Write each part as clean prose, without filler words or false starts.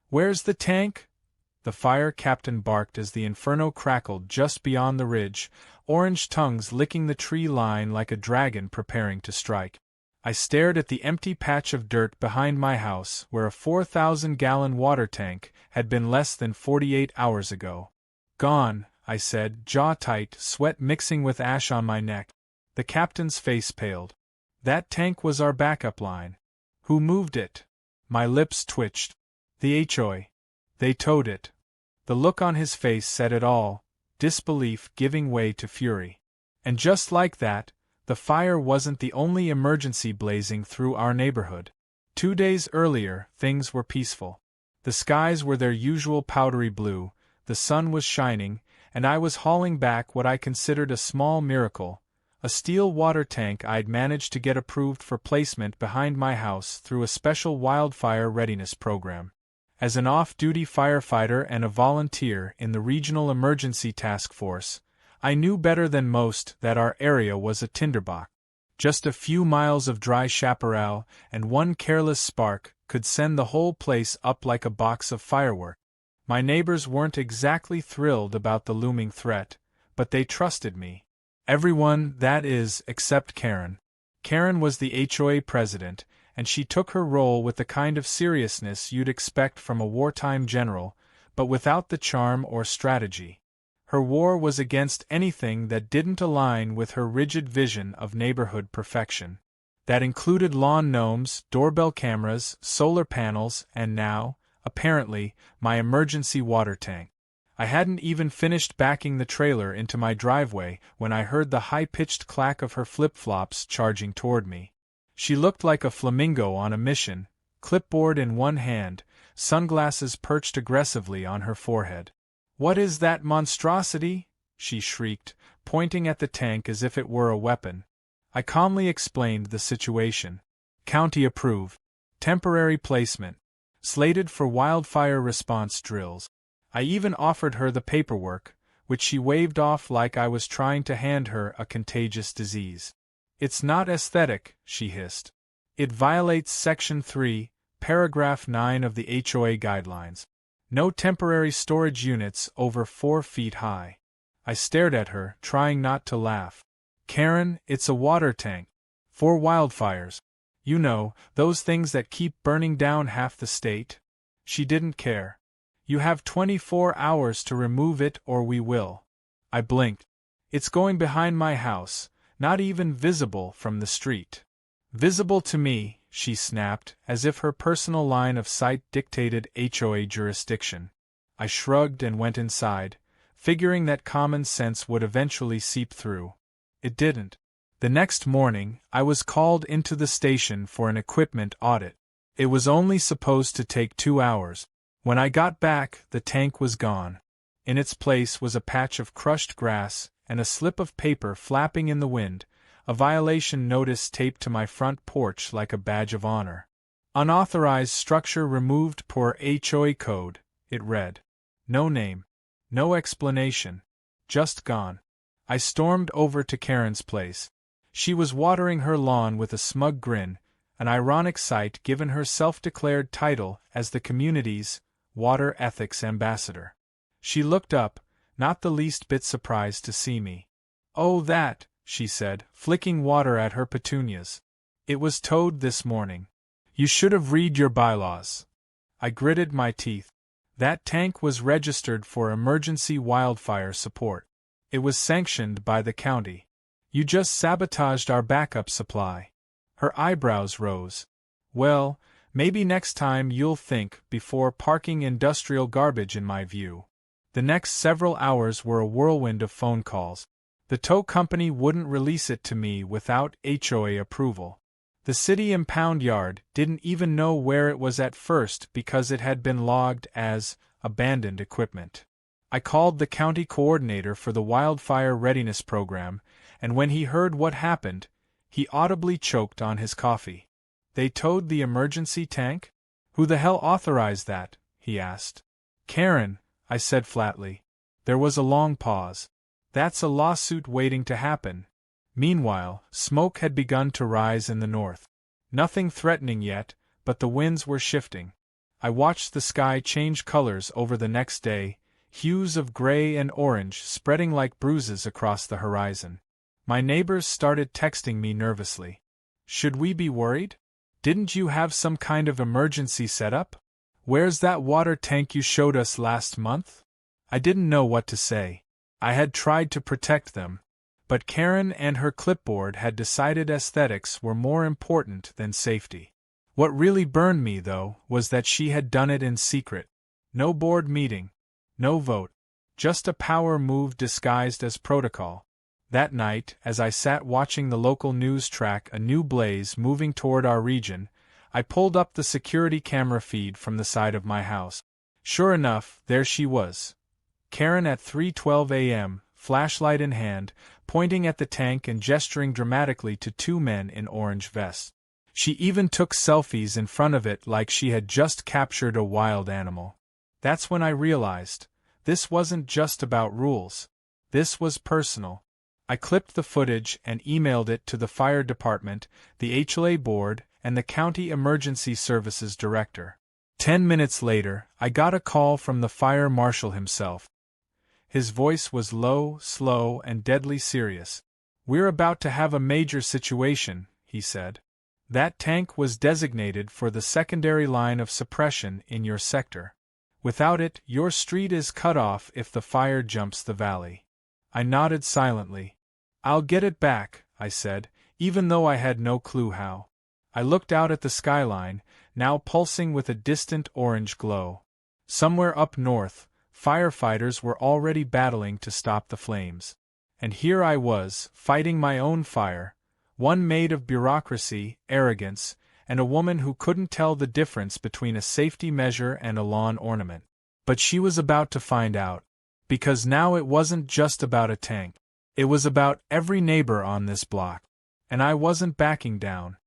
"Where's the tank?" The fire captain barked as the inferno crackled just beyond the ridge, orange tongues licking the tree line like a dragon preparing to strike. I stared at the empty patch of dirt behind my house where a 4,000-gallon water tank had been less than 48 hours ago. "Gone," I said, jaw tight, sweat mixing with ash on my neck. The captain's face paled. "That tank was our backup line." "Who moved it?" My lips twitched. "The HOA. They towed it." The look on his face said it all, disbelief giving way to fury. And just like that, the fire wasn't the only emergency blazing through our neighborhood. 2 days earlier, things were peaceful. The skies were their usual powdery blue, the sun was shining, and I was hauling back what I considered a small miracle, a steel water tank I'd managed to get approved for placement behind my house through a special wildfire readiness program. As an off-duty firefighter and a volunteer in the Regional Emergency Task Force, I knew better than most that our area was a tinderbox. Just a few miles of dry chaparral and one careless spark could send the whole place up like a box of fireworks. My neighbors weren't exactly thrilled about the looming threat, but they trusted me. Everyone, that is, except Karen. Karen was the HOA president, and she took her role with the kind of seriousness you'd expect from a wartime general, but without the charm or strategy. Her war was against anything that didn't align with her rigid vision of neighborhood perfection. That included lawn gnomes, doorbell cameras, solar panels, and now, apparently, my emergency water tank. I hadn't even finished backing the trailer into my driveway when I heard the high-pitched clack of her flip-flops charging toward me. She looked like a flamingo on a mission, clipboard in one hand, sunglasses perched aggressively on her forehead. "What is that monstrosity?" she shrieked, pointing at the tank as if it were a weapon. I calmly explained the situation. "County approved. Temporary placement. Slated for wildfire response drills." I even offered her the paperwork, which she waved off like I was trying to hand her a contagious disease. "It's not aesthetic," she hissed. "It violates Section 3, Paragraph 9 of the HOA guidelines. No temporary storage units over 4 feet high." I stared at her, trying not to laugh. "Karen, it's a water tank. For wildfires. You know, those things that keep burning down half the state." She didn't care. "You have 24 hours to remove it or we will." I blinked. "It's going behind my house, not even visible from the street." "Visible to me," she snapped, as if her personal line of sight dictated HOA jurisdiction. I shrugged and went inside, figuring that common sense would eventually seep through. It didn't. The next morning, I was called into the station for an equipment audit. It was only supposed to take 2 hours. When I got back, the tank was gone. In its place was a patch of crushed grass and a slip of paper flapping in the wind, a violation notice taped to my front porch like a badge of honor. "Unauthorized structure removed per HOA code," it read. No name. No explanation. Just gone. I stormed over to Karen's place. She was watering her lawn with a smug grin, an ironic sight given her self-declared title as the community's water ethics ambassador. She looked up, not the least bit surprised to see me. "Oh, that," she said, flicking water at her petunias. "It was towed this morning. You should have read your bylaws." I gritted my teeth. That tank was registered for emergency wildfire support. It was sanctioned by the county. "You just sabotaged our backup supply." Her eyebrows rose. "Well, maybe next time you'll think before parking industrial garbage in my view." The next several hours were a whirlwind of phone calls. The tow company wouldn't release it to me without HOA approval. The city impound yard didn't even know where it was at first because it had been logged as abandoned equipment. I called the county coordinator for the wildfire readiness program, and when he heard what happened, he audibly choked on his coffee. "They towed the emergency tank? Who the hell authorized that?" he asked. "Karen," I said flatly. There was a long pause. "That's a lawsuit waiting to happen." Meanwhile, smoke had begun to rise in the north. Nothing threatening yet, but the winds were shifting. I watched the sky change colors over the next day, hues of gray and orange spreading like bruises across the horizon. My neighbors started texting me nervously. Should we be worried? Didn't you have some kind of emergency setup? Where's that water tank you showed us last month? I didn't know what to say. I had tried to protect them. But Karen and her clipboard had decided aesthetics were more important than safety. What really burned me, though, was that she had done it in secret. No board meeting. No vote. Just a power move disguised as protocol. That night, as I sat watching the local news track a new blaze moving toward our region, I pulled up the security camera feed from the side of my house. Sure enough, there she was. Karen at 3:12 a.m., flashlight in hand, pointing at the tank and gesturing dramatically to two men in orange vests. She even took selfies in front of it like she had just captured a wild animal. That's when I realized, this wasn't just about rules. This was personal. I clipped the footage and emailed it to the fire department, the HOA board, and the county emergency services director. 10 minutes later, I got a call from the fire marshal himself. His voice was low, slow, and deadly serious. "We're about to have a major situation," he said. "That tank was designated for the secondary line of suppression in your sector. Without it, your street is cut off if the fire jumps the valley." I nodded silently. "I'll get it back," I said, even though I had no clue how. I looked out at the skyline, now pulsing with a distant orange glow. Somewhere up north, firefighters were already battling to stop the flames. And here I was, fighting my own fire, one made of bureaucracy, arrogance, and a woman who couldn't tell the difference between a safety measure and a lawn ornament. But she was about to find out. Because now it wasn't just about a tank. It was about every neighbor on this block. And I wasn't backing down.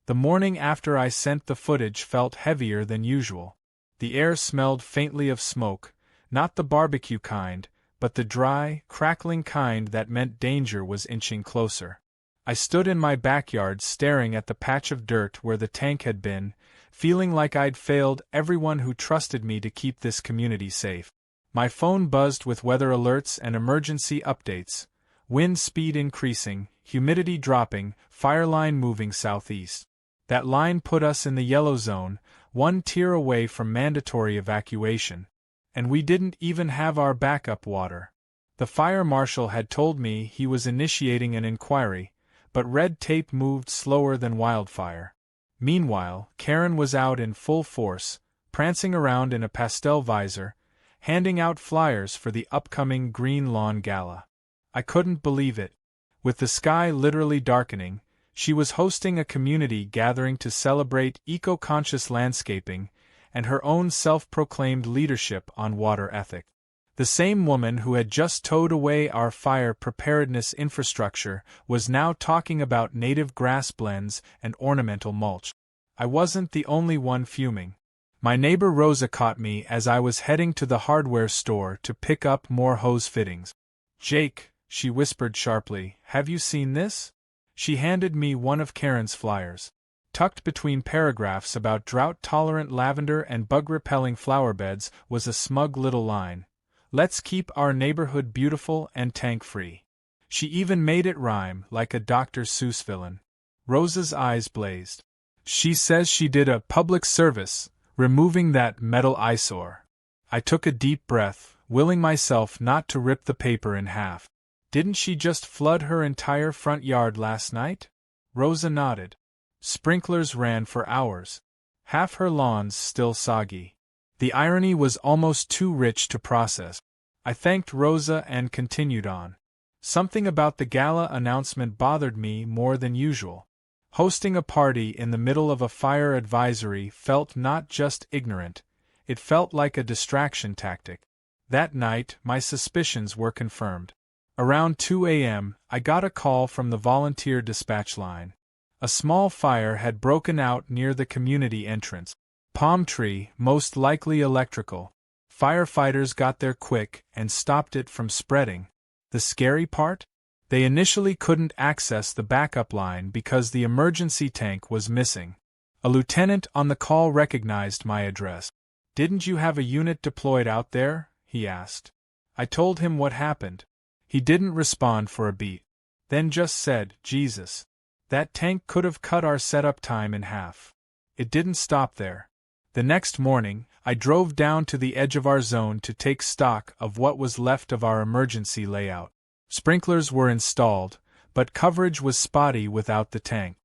The morning after I sent the footage felt heavier than usual. The air smelled faintly of smoke, not the barbecue kind, but the dry, crackling kind that meant danger was inching closer. I stood in my backyard staring at the patch of dirt where the tank had been, feeling like I'd failed everyone who trusted me to keep this community safe. My phone buzzed with weather alerts and emergency updates. Wind speed increasing, humidity dropping, fire line moving southeast. That line put us in the yellow zone, one tier away from mandatory evacuation. And we didn't even have our backup water. The fire marshal had told me he was initiating an inquiry, but red tape moved slower than wildfire. Meanwhile, Karen was out in full force, prancing around in a pastel visor, handing out flyers for the upcoming Green Lawn Gala. I couldn't believe it. With the sky literally darkening, she was hosting a community gathering to celebrate eco-conscious landscaping and her own self-proclaimed leadership on water ethics. The same woman who had just towed away our fire preparedness infrastructure was now talking about native grass blends and ornamental mulch. I wasn't the only one fuming. My neighbor Rosa caught me as I was heading to the hardware store to pick up more hose fittings. "Jake," she whispered sharply, "have you seen this?" She handed me one of Karen's flyers. Tucked between paragraphs about drought-tolerant lavender and bug-repelling flowerbeds was a smug little line. "Let's keep our neighborhood beautiful and tank-free." She even made it rhyme like a Dr. Seuss villain. Rosa's eyes blazed. "She says she did a public service, removing that metal eyesore." I took a deep breath, willing myself not to rip the paper in half. "Didn't she just flood her entire front yard last night?" Rosa nodded. "Sprinklers ran for hours. Half her lawn's still soggy." The irony was almost too rich to process. I thanked Rosa and continued on. Something about the gala announcement bothered me more than usual. Hosting a party in the middle of a fire advisory felt not just ignorant, it felt like a distraction tactic. That night, my suspicions were confirmed. Around 2 a.m., I got a call from the volunteer dispatch line. A small fire had broken out near the community entrance. Palm tree, most likely electrical. Firefighters got there quick and stopped it from spreading. The scary part? They initially couldn't access the backup line because the emergency tank was missing. A lieutenant on the call recognized my address. "Didn't you have a unit deployed out there?" he asked. I told him what happened. He didn't respond for a beat. Then just said, "Jesus. That tank could have cut our setup time in half." It didn't stop there. The next morning, I drove down to the edge of our zone to take stock of what was left of our emergency layout. Sprinklers were installed, but coverage was spotty without the tank.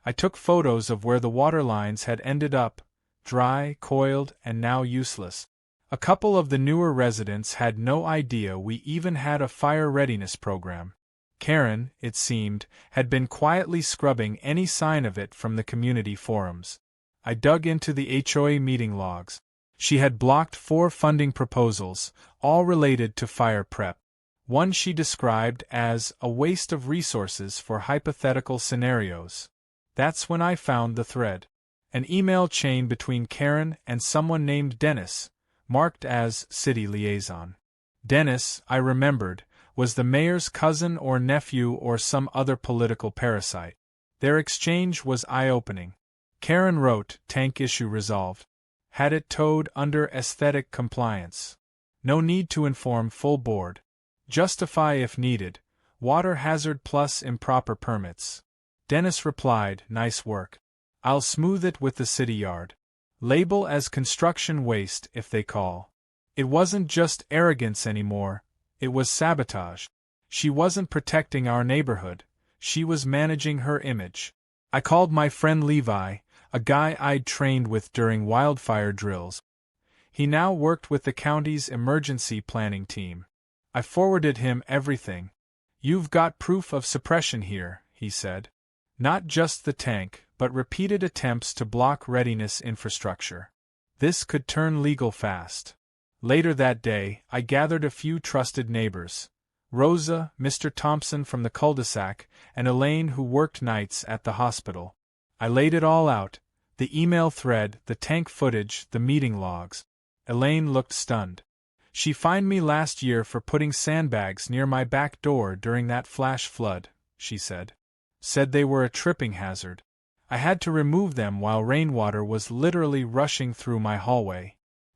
I took photos of where the water lines had ended up, dry, coiled, and now useless. A couple of the newer residents had no idea we even had a fire readiness program. Karen, it seemed, had been quietly scrubbing any sign of it from the community forums. I dug into the HOA meeting logs. She had blocked 4 funding proposals, all related to fire prep. One she described as a waste of resources for hypothetical scenarios. That's when I found the thread. An email chain between Karen and someone named Dennis, marked as City Liaison. Dennis, I remembered, was the mayor's cousin or nephew or some other political parasite. Their exchange was eye-opening. Karen wrote, "Tank issue resolved. Had it towed under aesthetic compliance. No need to inform full board. Justify if needed. Water hazard plus improper permits." Dennis replied, "Nice work. I'll smooth it with the city yard. Label as construction waste if they call." It wasn't just arrogance anymore, it was sabotage. She wasn't protecting our neighborhood, she was managing her image. I called my friend Levi, a guy I'd trained with during wildfire drills. He now worked with the county's emergency planning team. I forwarded him everything. "You've got proof of suppression here," he said. "Not just the tank, but repeated attempts to block readiness infrastructure. This could turn legal fast." Later that day, I gathered a few trusted neighbors. Rosa, Mr. Thompson from the cul-de-sac, and Elaine who worked nights at the hospital. I laid it all out, the email thread, the tank footage, the meeting logs. Elaine looked stunned. "She fined me last year for putting sandbags near my back door during that flash flood," she said. "Said they were a tripping hazard. I had to remove them while rainwater was literally rushing through my hallway."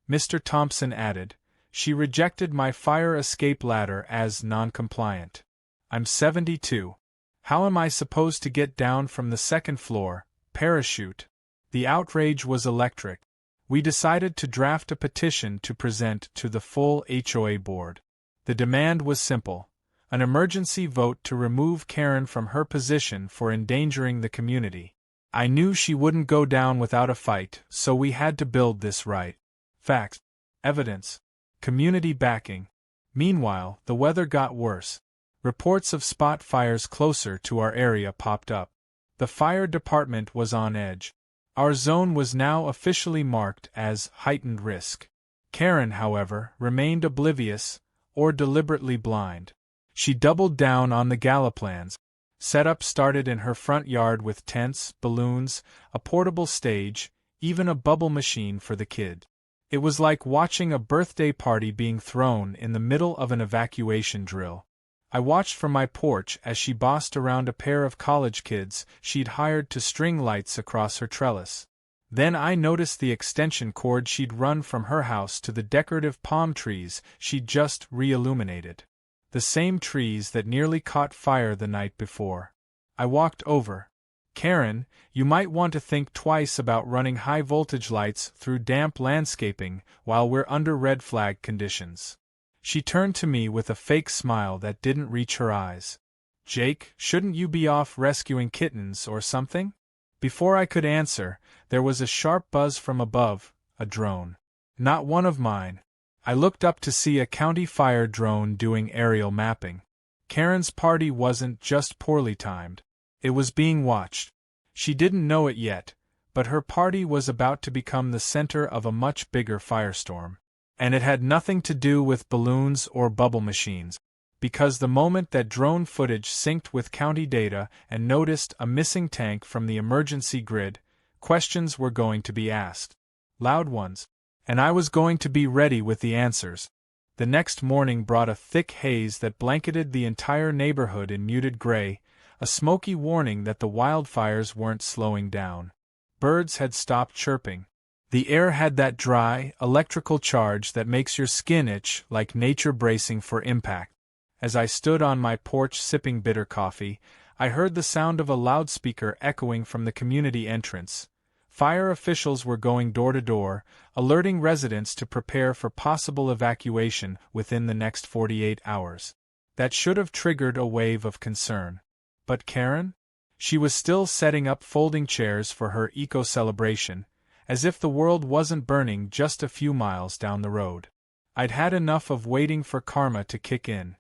Mr. Thompson added, "She rejected my fire escape ladder as non-compliant. I'm 72. How am I supposed to get down from the second floor, parachute?" The outrage was electric. We decided to draft a petition to present to the full HOA board. The demand was simple: an emergency vote to remove Karen from her position for endangering the community. I knew she wouldn't go down without a fight, so we had to build this right. Facts, evidence, community backing. Meanwhile, the weather got worse. Reports of spot fires closer to our area popped up. The fire department was on edge. Our zone was now officially marked as heightened risk. Karen, however, remained oblivious, or deliberately blind. She doubled down on the gala plans. Setup started in her front yard with tents, balloons, a portable stage, even a bubble machine for the kid. It was like watching a birthday party being thrown in the middle of an evacuation drill. I watched from my porch as she bossed around a pair of college kids she'd hired to string lights across her trellis. Then I noticed the extension cord she'd run from her house to the decorative palm trees she'd just re-illuminated. The same trees that nearly caught fire the night before. I walked over. "Karen, you might want to think twice about running high-voltage lights through damp landscaping while we're under red flag conditions." She turned to me with a fake smile that didn't reach her eyes. "Jake, shouldn't you be off rescuing kittens or something?" Before I could answer, there was a sharp buzz from above, a drone. Not one of mine. I looked up to see a county fire drone doing aerial mapping. Karen's party wasn't just poorly timed. It was being watched. She didn't know it yet, but her party was about to become the center of a much bigger firestorm. And it had nothing to do with balloons or bubble machines. Because the moment that drone footage synced with county data and noticed a missing tank from the emergency grid, questions were going to be asked. Loud ones. And I was going to be ready with the answers. The next morning brought a thick haze that blanketed the entire neighborhood in muted gray, a smoky warning that the wildfires weren't slowing down. Birds had stopped chirping. The air had that dry, electrical charge that makes your skin itch like nature bracing for impact. As I stood on my porch sipping bitter coffee, I heard the sound of a loudspeaker echoing from the community entrance. Fire officials were going door to door, alerting residents to prepare for possible evacuation within the next 48 hours. That should have triggered a wave of concern. But Karen? She was still setting up folding chairs for her eco-celebration, as if the world wasn't burning just a few miles down the road. I'd had enough of waiting for karma to kick in.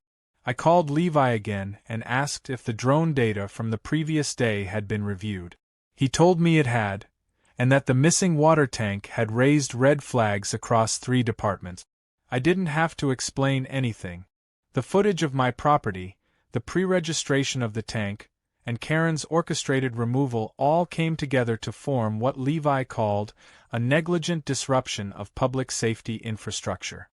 I called Levi again and asked if the drone data from the previous day had been reviewed. He told me it had, and that the missing water tank had raised red flags across 3 departments. I didn't have to explain anything. The footage of my property, the pre-registration of the tank, and Karen's orchestrated removal all came together to form what Levi called a negligent disruption of public safety infrastructure.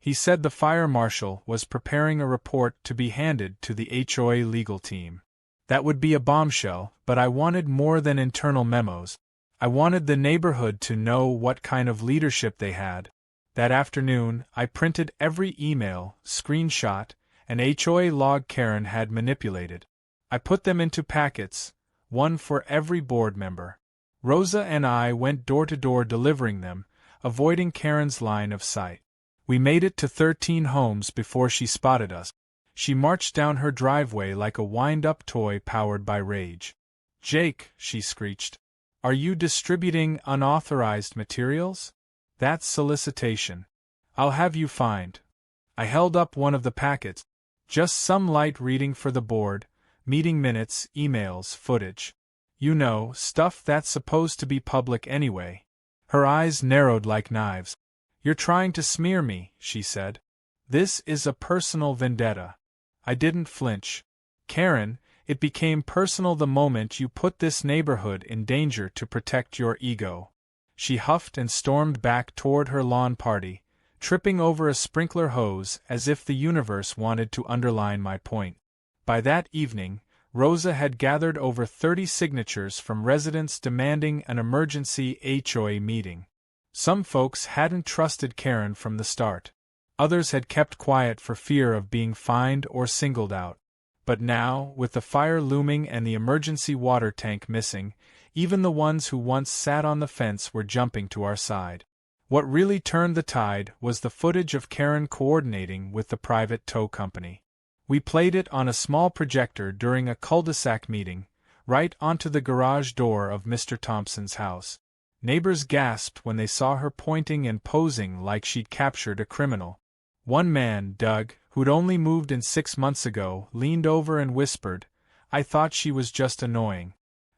He said the fire marshal was preparing a report to be handed to the HOA legal team. That would be a bombshell, but I wanted more than internal memos. I wanted the neighborhood to know what kind of leadership they had. That afternoon, I printed every email, screenshot, and HOA log Karen had manipulated. I put them into packets, one for every board member. Rosa and I went door to door delivering them, avoiding Karen's line of sight. We made it to 13 homes before she spotted us. She marched down her driveway like a wind-up toy powered by rage. "Jake," she screeched, "are you distributing unauthorized materials? That's solicitation. I'll have you fined." I held up one of the packets. Just some light reading for the board, meeting minutes, emails, footage. You know, stuff that's supposed to be public anyway. Her eyes narrowed like knives. "You're trying to smear me," she said. "This is a personal vendetta." I didn't flinch. "Karen, it became personal the moment you put this neighborhood in danger to protect your ego." She huffed and stormed back toward her lawn party, tripping over a sprinkler hose as if the universe wanted to underline my point. By that evening, Rosa had gathered over 30 signatures from residents demanding an emergency HOA meeting. Some folks hadn't trusted Karen from the start. Others had kept quiet for fear of being fined or singled out. But now, with the fire looming and the emergency water tank missing, even the ones who once sat on the fence were jumping to our side. What really turned the tide was the footage of Karen coordinating with the private tow company. We played it on a small projector during a cul-de-sac meeting, right onto the garage door of Mr. Thompson's house. Neighbors gasped when they saw her pointing and posing like she'd captured a criminal. One man, Doug, who'd only moved in 6 months ago, leaned over and whispered, "I thought she was just annoying.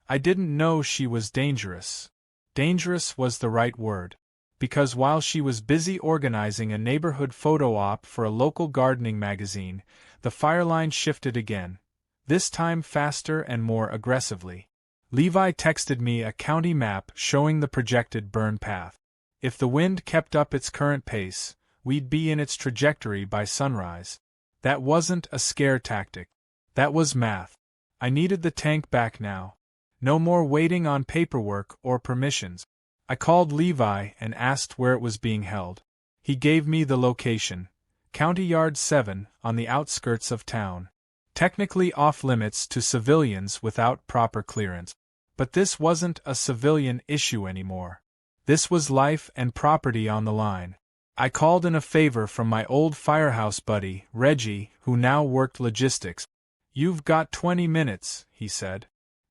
I didn't know she was dangerous." Dangerous was the right word. Because while she was busy organizing a neighborhood photo op for a local gardening magazine, the fire line shifted again, this time faster and more aggressively. Levi texted me a county map showing the projected burn path. If the wind kept up its current pace, we'd be in its trajectory by sunrise. That wasn't a scare tactic. That was math. I needed the tank back now. No more waiting on paperwork or permissions. I called Levi and asked where it was being held. He gave me the location. County Yard 7, on the outskirts of town. Technically off-limits to civilians without proper clearance. But this wasn't a civilian issue anymore. This was life and property on the line. I called in a favor from my old firehouse buddy, Reggie, who now worked logistics. "You've got 20 minutes, he said.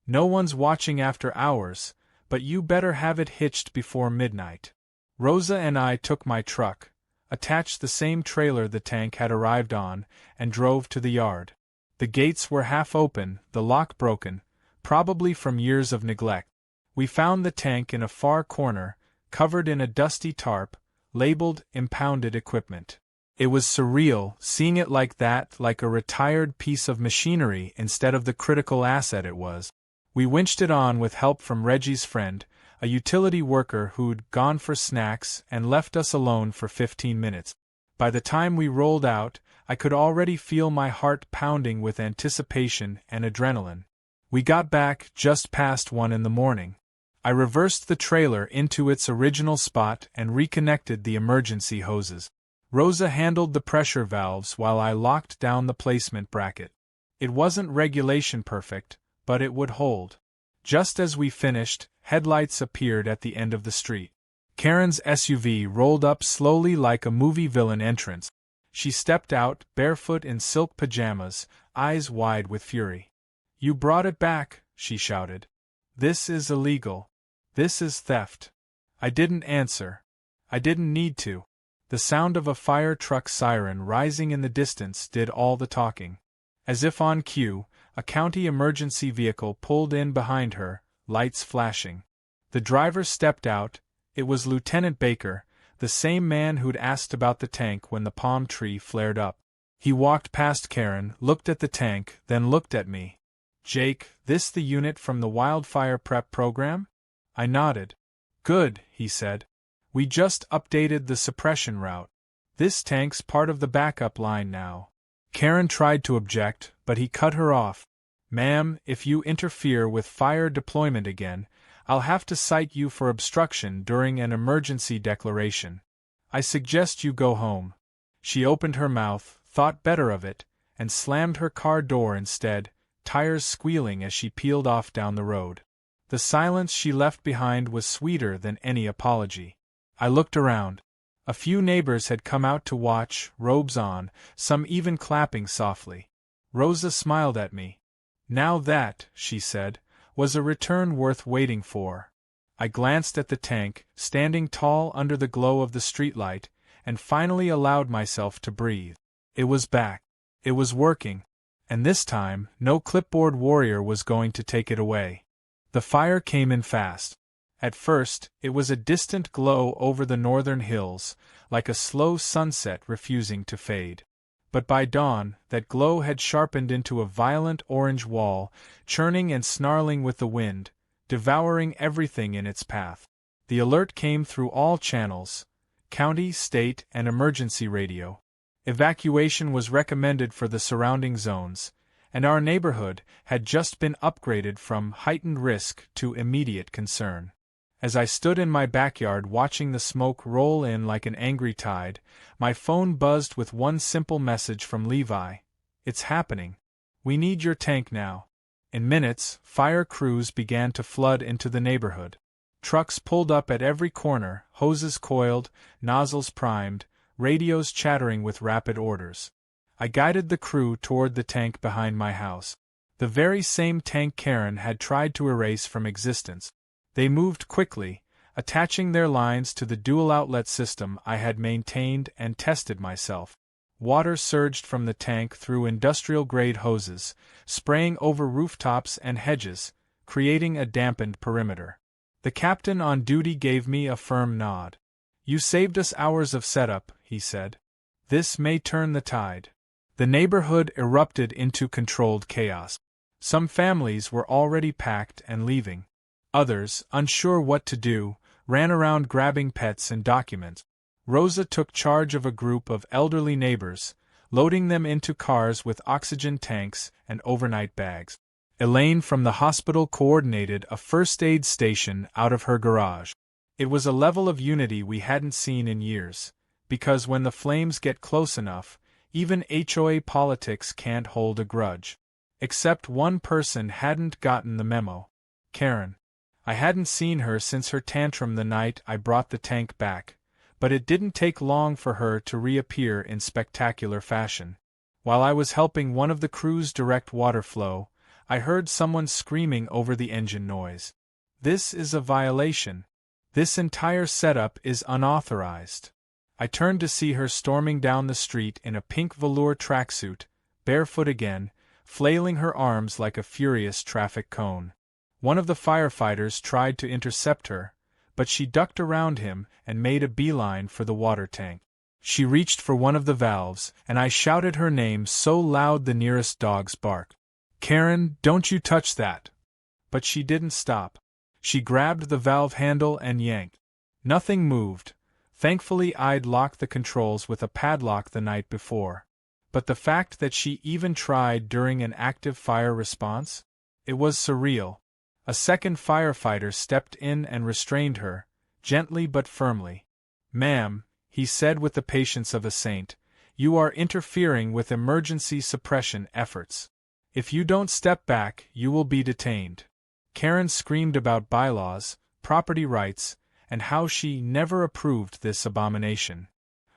"No one's watching after hours, but you better have it hitched before midnight." Rosa and I took my truck, attached the same trailer the tank had arrived on, and drove to the yard. The gates were half open, the lock broken, probably from years of neglect. We found the tank in a far corner, covered in a dusty tarp, labeled impounded equipment. It was surreal, seeing it like that, like a retired piece of machinery instead of the critical asset it was. We winched it on with help from Reggie's friend, a utility worker who'd gone for snacks and left us alone for 15 minutes. By the time we rolled out, I could already feel my heart pounding with anticipation and adrenaline. We got back just past 1 in the morning. I reversed the trailer into its original spot and reconnected the emergency hoses. Rosa handled the pressure valves while I locked down the placement bracket. It wasn't regulation perfect, but it would hold. Just as we finished, headlights appeared at the end of the street. Karen's SUV rolled up slowly like a movie villain entrance. She stepped out, barefoot in silk pajamas, eyes wide with fury. "You brought it back," she shouted. "This is illegal. This is theft." I didn't answer. I didn't need to. The sound of a fire truck siren rising in the distance did all the talking. As if on cue, a county emergency vehicle pulled in behind her, lights flashing. The driver stepped out. It was Lieutenant Baker, the same man who'd asked about the tank when the palm tree flared up. He walked past Karen, looked at the tank, then looked at me. "Jake, this the unit from the Wildfire prep program?" I nodded. "Good," he said. "We just updated the suppression route. This tank's part of the backup line now." Karen tried to object, but he cut her off. "Ma'am, if you interfere with fire deployment again, I'll have to cite you for obstruction during an emergency declaration. I suggest you go home." She opened her mouth, thought better of it, and slammed her car door instead, tires squealing as she peeled off down the road. The silence she left behind was sweeter than any apology. I looked around. A few neighbors had come out to watch, robes on, some even clapping softly. Rosa smiled at me. "Now that," she said, "was a return worth waiting for." I glanced at the tank, standing tall under the glow of the streetlight, and finally allowed myself to breathe. It was back. It was working. And this time, no clipboard warrior was going to take it away. The fire came in fast. At first, it was a distant glow over the northern hills, like a slow sunset refusing to fade. But by dawn, that glow had sharpened into a violent orange wall, churning and snarling with the wind, devouring everything in its path. The alert came through all channels: county, state, and emergency radio. Evacuation was recommended for the surrounding zones, and our neighborhood had just been upgraded from heightened risk to immediate concern. As I stood in my backyard watching the smoke roll in like an angry tide, my phone buzzed with one simple message from Levi. "It's happening. We need your tank now." In minutes, fire crews began to flood into the neighborhood. Trucks pulled up at every corner, hoses coiled, nozzles primed, radios chattering with rapid orders. I guided the crew toward the tank behind my house. The very same tank Karen had tried to erase from existence. They moved quickly, attaching their lines to the dual-outlet system I had maintained and tested myself. Water surged from the tank through industrial-grade hoses, spraying over rooftops and hedges, creating a dampened perimeter. The captain on duty gave me a firm nod. "You saved us hours of setup," he said. "This may turn the tide." The neighborhood erupted into controlled chaos. Some families were already packed and leaving. Others, unsure what to do, ran around grabbing pets and documents. Rosa took charge of a group of elderly neighbors, loading them into cars with oxygen tanks and overnight bags. Elaine from the hospital coordinated a first aid station out of her garage. It was a level of unity we hadn't seen in years, because when the flames get close enough, even HOA politics can't hold a grudge. Except one person hadn't gotten the memo. Karen. I hadn't seen her since her tantrum the night I brought the tank back, but it didn't take long for her to reappear in spectacular fashion. While I was helping one of the crews direct water flow, I heard someone screaming over the engine noise. "This is a violation. This entire setup is unauthorized." I turned to see her storming down the street in a pink velour tracksuit, barefoot again, flailing her arms like a furious traffic cone. One of the firefighters tried to intercept her, but she ducked around him and made a beeline for the water tank. She reached for one of the valves, and I shouted her name so loud the nearest dogs barked. "Karen, don't you touch that!" But she didn't stop. She grabbed the valve handle and yanked. Nothing moved. Thankfully, I'd locked the controls with a padlock the night before. But the fact that she even tried during an active fire response? It was surreal. A second firefighter stepped in and restrained her, gently but firmly. "Ma'am," he said with the patience of a saint, "you are interfering with emergency suppression efforts. If you don't step back, you will be detained." Karen screamed about bylaws, property rights, and how she never approved this abomination.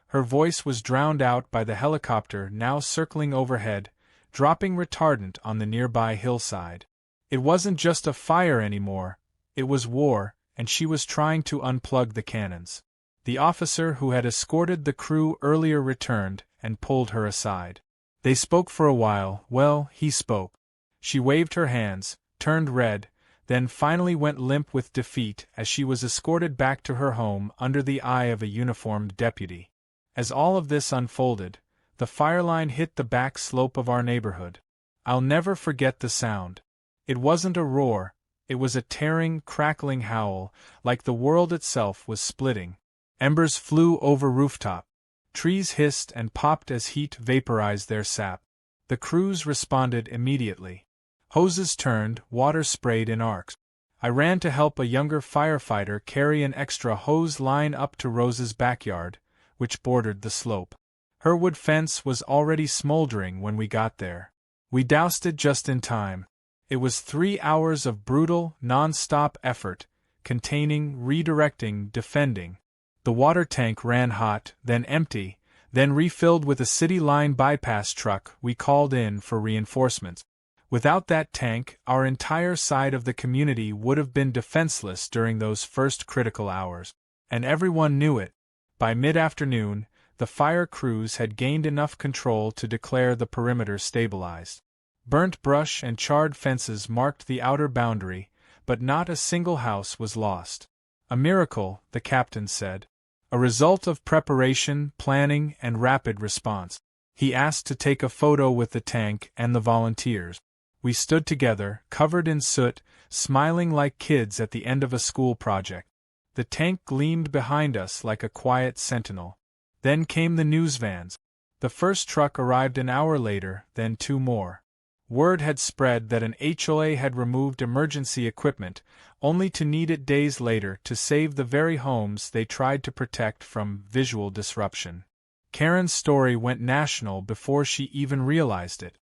Her voice was drowned out by the helicopter now circling overhead, dropping retardant on the nearby hillside. It wasn't just a fire anymore, it was war, and she was trying to unplug the cannons. The officer who had escorted the crew earlier returned and pulled her aside. They spoke for a while. Well, he spoke. She waved her hands, turned red, then finally went limp with defeat as she was escorted back to her home under the eye of a uniformed deputy. As all of this unfolded, the fire line hit the back slope of our neighborhood. I'll never forget the sound. It wasn't a roar, it was a tearing, crackling howl, like the world itself was splitting. Embers flew over rooftop. Trees hissed and popped as heat vaporized their sap. The crews responded immediately. Hoses turned, water sprayed in arcs. I ran to help a younger firefighter carry an extra hose line up to Rose's backyard, which bordered the slope. Her wood fence was already smoldering when we got there. We doused it just in time. It was 3 hours of brutal, non-stop effort, containing, redirecting, defending. The water tank ran hot, then empty, then refilled with a city line bypass truck we called in for reinforcements. Without that tank, our entire side of the community would have been defenseless during those first critical hours. And everyone knew it. By mid-afternoon, the fire crews had gained enough control to declare the perimeter stabilized. Burnt brush and charred fences marked the outer boundary, but not a single house was lost. A miracle, the captain said. A result of preparation, planning, and rapid response. He asked to take a photo with the tank and the volunteers. We stood together, covered in soot, smiling like kids at the end of a school project. The tank gleamed behind us like a quiet sentinel. Then came the news vans. The first truck arrived an hour later, then 2 more. Word had spread that an HOA had removed emergency equipment, only to need it days later to save the very homes they tried to protect from visual disruption. Karen's story went national before she even realized it.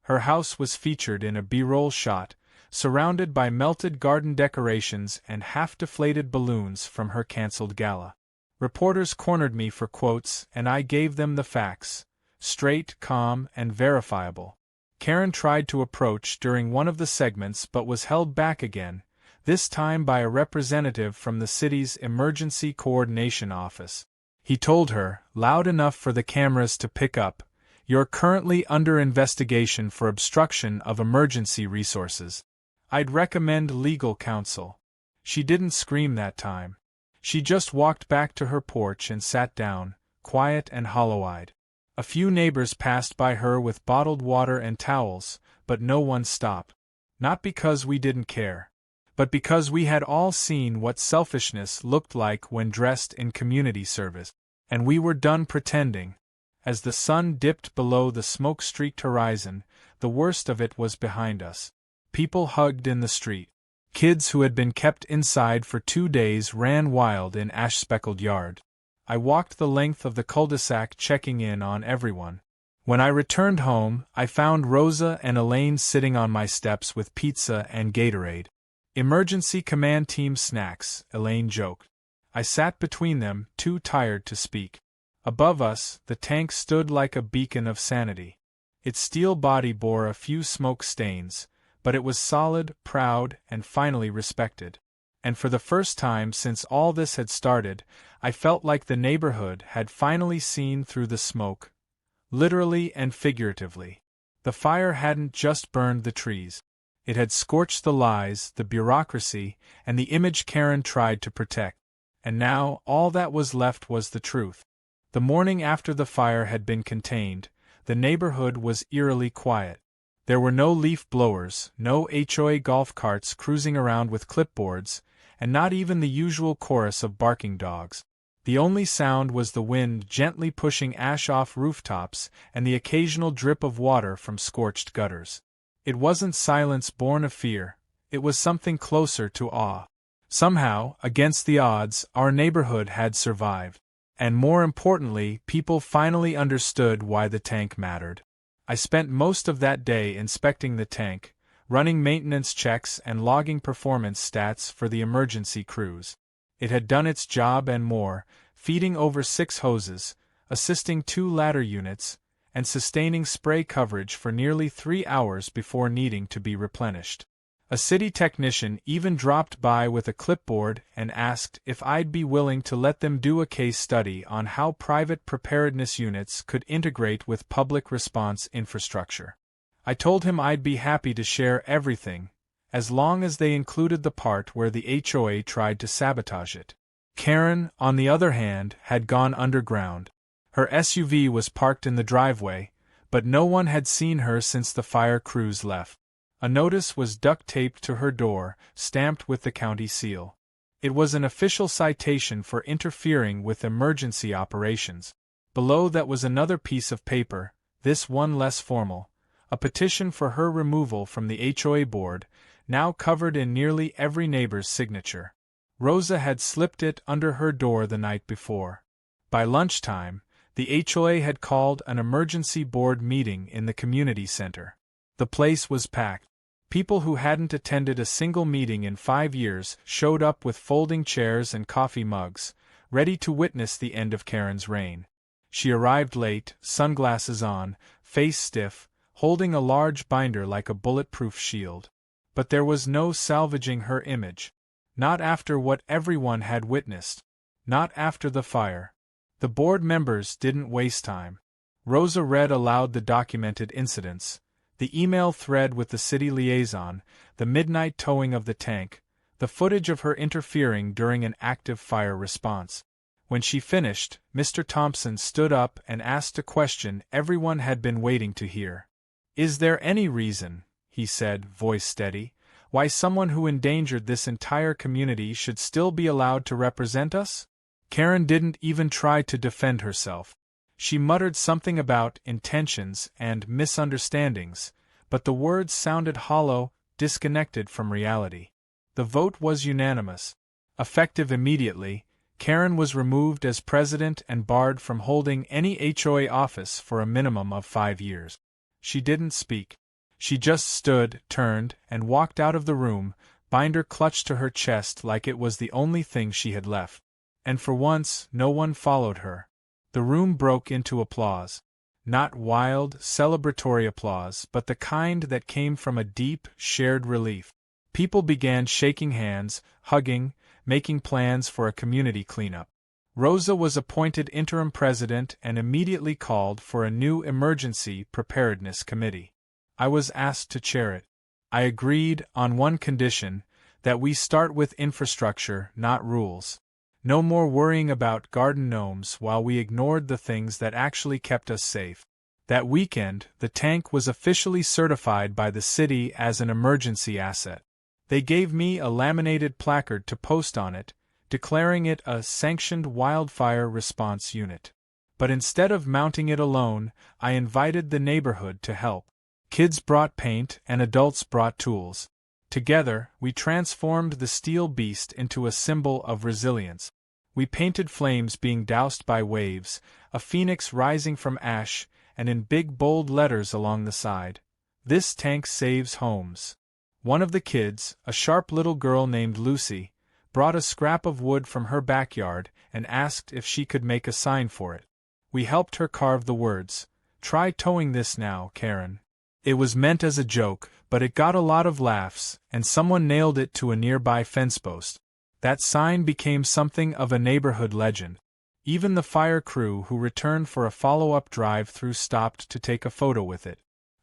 Her house was featured in a B-roll shot, surrounded by melted garden decorations and half-deflated balloons from her cancelled gala. Reporters cornered me for quotes, and I gave them the facts, straight, calm, and verifiable. Karen tried to approach during one of the segments but was held back again, this time by a representative from the city's Emergency Coordination Office. He told her, loud enough for the cameras to pick up, "You're currently under investigation for obstruction of emergency resources. I'd recommend legal counsel." She didn't scream that time. She just walked back to her porch and sat down, quiet and hollow-eyed. A few neighbors passed by her with bottled water and towels, but no one stopped. Not because we didn't care, but because we had all seen what selfishness looked like when dressed in community service. And we were done pretending. As the sun dipped below the smoke-streaked horizon, the worst of it was behind us. People hugged in the street. Kids who had been kept inside for 2 days ran wild in ash-speckled yard. I walked the length of the cul-de-sac checking in on everyone. When I returned home, I found Rosa and Elaine sitting on my steps with pizza and Gatorade. "Emergency command team snacks," Elaine joked. I sat between them, too tired to speak. Above us, the tank stood like a beacon of sanity. Its steel body bore a few smoke stains, but it was solid, proud, and finally respected. And for the first time since all this had started, I felt like the neighborhood had finally seen through the smoke, literally and figuratively. The fire hadn't just burned the trees. It had scorched the lies, the bureaucracy, and the image Karen tried to protect. And now, all that was left was the truth. The morning after the fire had been contained, the neighborhood was eerily quiet. There were no leaf blowers, no HOA golf carts cruising around with clipboards, and not even the usual chorus of barking dogs. The only sound was the wind gently pushing ash off rooftops and the occasional drip of water from scorched gutters. It wasn't silence born of fear, It was something closer to awe. Somehow, against the odds, our neighborhood had survived. And more importantly, people finally understood why the tank mattered. I spent most of that day inspecting the tank, running maintenance checks and logging performance stats for the emergency crews. It had done its job and more, feeding over 6 hoses, assisting 2 ladder units, and sustaining spray coverage for nearly 3 hours before needing to be replenished. A city technician even dropped by with a clipboard and asked if I'd be willing to let them do a case study on how private preparedness units could integrate with public response infrastructure. I told him I'd be happy to share everything, as long as they included the part where the HOA tried to sabotage it. Karen, on the other hand, had gone underground. Her SUV was parked in the driveway, but no one had seen her since the fire crews left. A notice was duct-taped to her door, stamped with the county seal. It was an official citation for interfering with emergency operations. Below that was another piece of paper, this one less formal, a petition for her removal from the HOA board, now covered in nearly every neighbor's signature. Rosa had slipped it under her door the night before. By lunchtime, the HOA had called an emergency board meeting in the community center. The place was packed. People who hadn't attended a single meeting in 5 years showed up with folding chairs and coffee mugs, ready to witness the end of Karen's reign. She arrived late, sunglasses on, face stiff, holding a large binder like a bulletproof shield. But there was no salvaging her image. Not after what everyone had witnessed. Not after the fire. The board members didn't waste time. Rosa read aloud the documented incidents, the email thread with the city liaison, the midnight towing of the tank, the footage of her interfering during an active fire response. When she finished, Mr. Thompson stood up and asked a question everyone had been waiting to hear. "Is there any reason," he said, voice steady, "why someone who endangered this entire community should still be allowed to represent us?" Karen didn't even try to defend herself. She muttered something about intentions and misunderstandings, but the words sounded hollow, disconnected from reality. The vote was unanimous. Effective immediately, Karen was removed as president and barred from holding any HOA office for a minimum of 5 years. She didn't speak. She just stood, turned, and walked out of the room, binder clutched to her chest like it was the only thing she had left. And for once, no one followed her. The room broke into applause. Not wild, celebratory applause, but the kind that came from a deep, shared relief. People began shaking hands, hugging, making plans for a community cleanup. Rosa was appointed interim president and immediately called for a new emergency preparedness committee. I was asked to chair it. I agreed, on one condition, that we start with infrastructure, not rules. No more worrying about garden gnomes while we ignored the things that actually kept us safe. That weekend, the tank was officially certified by the city as an emergency asset. They gave me a laminated placard to post on it, declaring it a sanctioned wildfire response unit. But instead of mounting it alone, I invited the neighborhood to help. Kids brought paint and adults brought tools. Together, we transformed the steel beast into a symbol of resilience. We painted flames being doused by waves, a phoenix rising from ash, and in big bold letters along the side, "This tank saves homes." One of the kids, a sharp little girl named Lucy, brought a scrap of wood from her backyard and asked if she could make a sign for it. We helped her carve the words, "Try towing this now, Karen." It was meant as a joke, but it got a lot of laughs, and someone nailed it to a nearby fence post. That sign became something of a neighborhood legend. Even the fire crew who returned for a follow-up drive-through stopped to take a photo with it.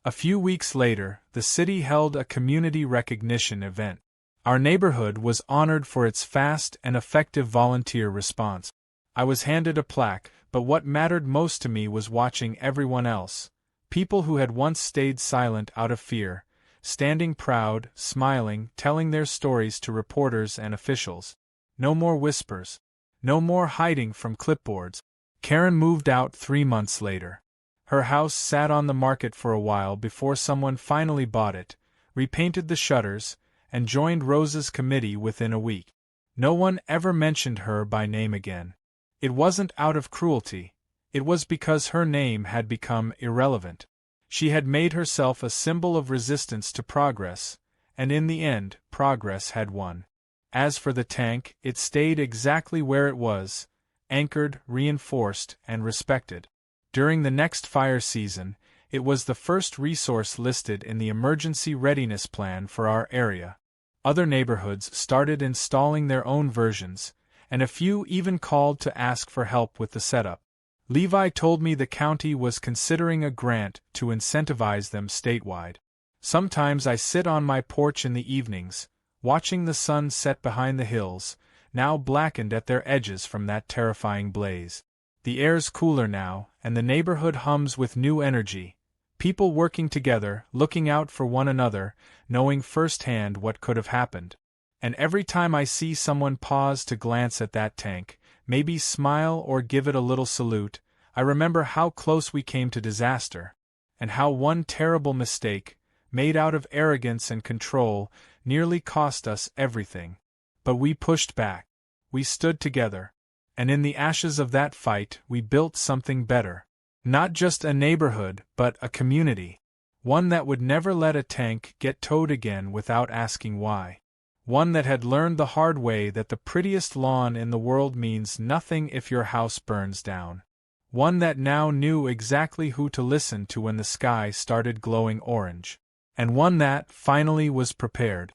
A few weeks later, the city held a community recognition event. Our neighborhood was honored for its fast and effective volunteer response. I was handed a plaque, but what mattered most to me was watching everyone else. People who had once stayed silent out of fear, standing proud, smiling, telling their stories to reporters and officials. No more whispers. No more hiding from clipboards. Karen moved out 3 months later. Her house sat on the market for a while before someone finally bought it, repainted the shutters, and joined Rose's committee within a week. No one ever mentioned her by name again. It wasn't out of cruelty, it was because her name had become irrelevant. She had made herself a symbol of resistance to progress, and in the end, progress had won. As for the tank, it stayed exactly where it was, anchored, reinforced, and respected. During the next fire season, it was the first resource listed in the emergency readiness plan for our area. Other neighborhoods started installing their own versions, and a few even called to ask for help with the setup. Levi told me the county was considering a grant to incentivize them statewide. Sometimes I sit on my porch in the evenings, watching the sun set behind the hills, now blackened at their edges from that terrifying blaze. The air's cooler now, and the neighborhood hums with new energy. People working together, looking out for one another, knowing firsthand what could have happened. And every time I see someone pause to glance at that tank, maybe smile or give it a little salute, I remember how close we came to disaster, and how one terrible mistake, made out of arrogance and control, nearly cost us everything. But we pushed back. We stood together. And in the ashes of that fight, we built something better. Not just a neighborhood, but a community. One that would never let a tank get towed again without asking why. One that had learned the hard way that the prettiest lawn in the world means nothing if your house burns down. One that now knew exactly who to listen to when the sky started glowing orange. And one that, finally, was prepared.